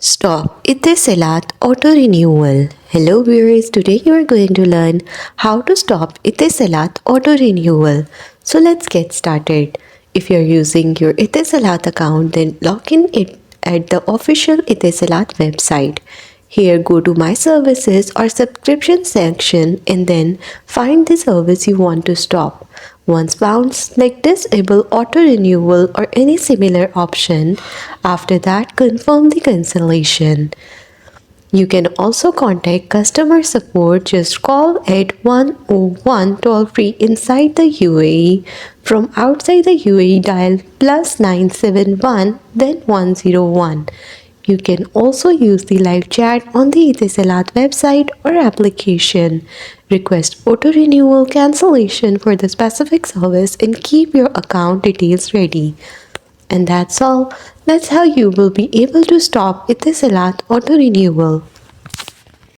Stop Etisalat Auto Renewal. Hello viewers, today you are going to learn how to stop Etisalat Auto Renewal. So let's get started. If you are using your Etisalat account, then log in it at the official Etisalat website. Here go to My Services or Subscription section and then find the service you want to stop. Once found, select Disable Auto Renewal or any similar option. After that, confirm the cancellation. You can also contact customer support. Just call at 101 toll free inside the UAE. From outside the UAE, dial +971 then 101. You can also use the live chat on the Etisalat website or application. Request auto renewal cancellation for the specific service and keep your account details ready. And that's all. That's how you will be able to stop Etisalat auto renewal.